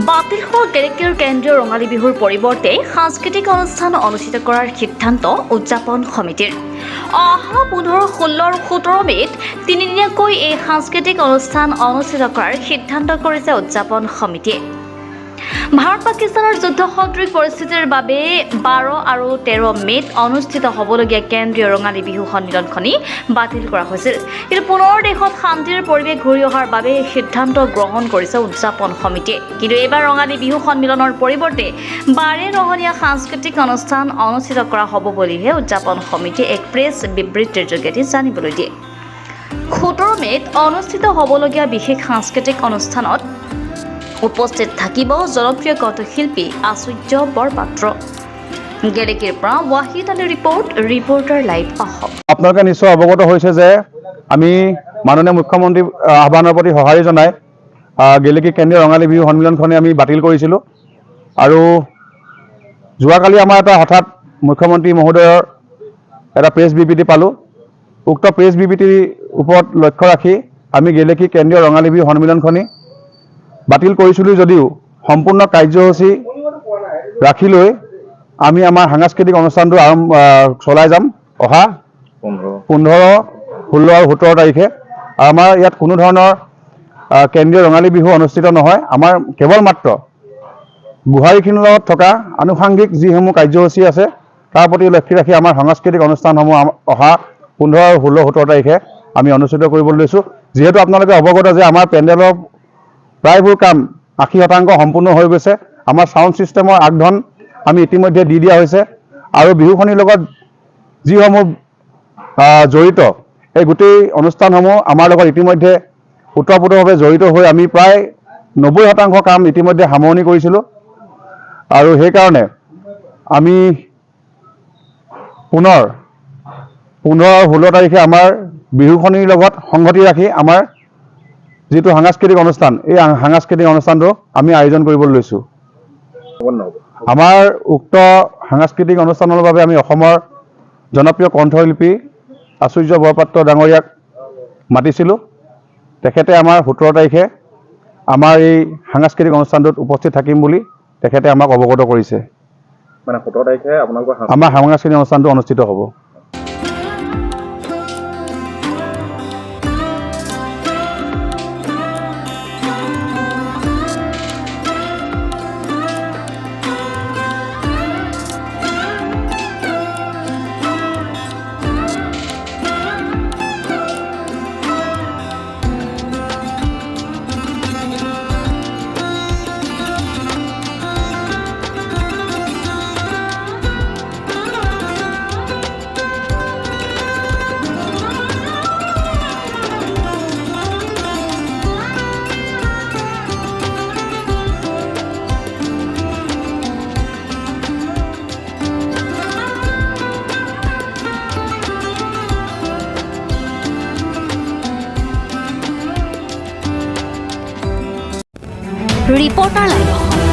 বাতিল হোৱা গেলেকীৰ কেন্দ্ৰীয় ৰঙালী বিহুৰ পৰিৱৰ্তে সাংস্কৃতিক অনুষ্ঠান অনুষ্ঠিত কৰাৰ সিদ্ধান্ত উদযাপন সমিতিৰ। অহা 15, 16 আৰু 17 মে'ত তিনিদিনীয়াকৈ এই সাংস্কৃতিক অনুষ্ঠান অনুষ্ঠিত কৰাৰ সিদ্ধান্ত কৰিছে উদযাপন সমিতিয়ে। ভাৰত-পাকিস্তানৰ যুদ্ধ সদৃশ পৰিস্থিতিৰ বাবে 12 আৰু 13 মে'ত অনুষ্ঠিত হ'বলগীয়া কেন্দ্ৰীয় ৰঙালী বিহু সন্মিলনখনি বাতিল কৰা হৈছিল। কিন্তু পুনৰ দেশত শান্তিৰ পৰিৱেশ ঘূৰি অহাৰ বাবে এই সিদ্ধান্ত গ্ৰহণ কৰিছে উদযাপন সমিতিয়ে। কিন্তু এইবাৰ ৰঙালী বিহু সন্মিলনৰ পৰিৱৰ্তে বাৰেৰহণীয়া সাংস্কৃতিক অনুষ্ঠান অনুষ্ঠিত কৰা হ'ব বুলিহে উদযাপন সমিতিয়ে এক প্ৰেছ বিবৃতিৰ যোগেদি জানিবলৈ দিয়ে। 17 মে'ত অনুষ্ঠিত হ'বলগীয়া বিশেষ সাংস্কৃতিক অনুষ্ঠানত উপস্থিত থাকিব জনপ্ৰিয় কণ্ঠশিল্পী আচুৰ্য বৰপাত্ৰ। গেলেকীৰ পৰা ৱাহিদ আলী ৰিপৰ্টাৰ লাইভ অসম। আপোনালোকে নিশ্চয় অৱগত হৈছে যে আমি মাননীয় মুখ্যমন্ত্ৰীৰ আহ্বানৰ প্ৰতি সঁহাৰি জনাই গেলেকী কেন্দ্ৰীয় ৰঙালী বিহু সন্মিলনখনি আমি বাতিল কৰিছিলোঁ। আৰু যোৱাকালি আমাৰ এটা হঠাৎ মুখ্যমন্ত্ৰী মহোদয়ৰ এটা প্ৰেছ বিবৃতি পালোঁ। উক্ত প্ৰেছ বিবৃতিৰ ওপৰত লক্ষ্য ৰাখি আমি গেলেকী কেন্দ্ৰীয় ৰঙালী বিহু সন্মিলনখনি বাতিল কৰিছিলোঁ যদিও সম্পূৰ্ণ কাৰ্যসূচী ৰাখি লৈ আমি আমাৰ সাংস্কৃতিক অনুষ্ঠানটো চলাই যাম অহা 15, 16 আৰু 17 তাৰিখে। আমাৰ ইয়াত কোনো ধৰণৰ কেন্দ্ৰীয় ৰঙালী বিহু অনুষ্ঠিত নহয়। আমাৰ কেৱল মাত্ৰ গোহাৰীখিনিৰ লগত থকা আনুষাংগিক যিসমূহ কাৰ্যসূচী আছে তাৰ প্ৰতি লক্ষ্য ৰাখি আমাৰ সাংস্কৃতিক অনুষ্ঠানসমূহ অহা 15, 16, 17 তাৰিখে আমি অনুষ্ঠিত কৰিবলৈ লৈছোঁ। যিহেতু আপোনালোকে অৱগত যে আমাৰ পেণ্ডেলৰ প্ৰায়বোৰ কাম 80% সম্পূৰ্ণ হৈ গৈছে। আমাৰ ছাউণ্ড ছিষ্টেমৰ আগধন আমি ইতিমধ্যে দি দিয়া হৈছে আৰু বিহুখনিৰ লগত যিসমূহ জড়িত এই গোটেই অনুষ্ঠানসমূহ আমাৰ লগত ইতিমধ্যে ওতঃপ্ৰোতভাৱে জড়িত হৈ আমি প্ৰায় 90% কাম ইতিমধ্যে সামৰণি কৰিছিলোঁ। আৰু সেইকাৰণে আমি পুনৰ 15 আৰু 16 তাৰিখে আমাৰ বিহুখনিৰ লগত সংগতি ৰাখি আমাৰ যিটো সাংস্কৃতিক অনুষ্ঠান এই সাংস্কৃতিক অনুষ্ঠানটো আমি আয়োজন কৰিবলৈ লৈছোঁ। আমাৰ উক্ত সাংস্কৃতিক অনুষ্ঠানৰ বাবে আমি অসমৰ জনপ্ৰিয় কণ্ঠশিল্পী আচুৰ্য বৰপাত্ৰ ডাঙৰীয়াক মাতিছিলোঁ। তেখেতে আমাৰ 17 তাৰিখে আমাৰ এই সাংস্কৃতিক অনুষ্ঠানটোত উপস্থিত থাকিম বুলি তেখেতে আমাক অৱগত কৰিছে। মানে 17 তাৰিখে আপোনালোকৰ আমাৰ সাংস্কৃতিক অনুষ্ঠানটো অনুষ্ঠিত হ'ব। Reporter live Assam.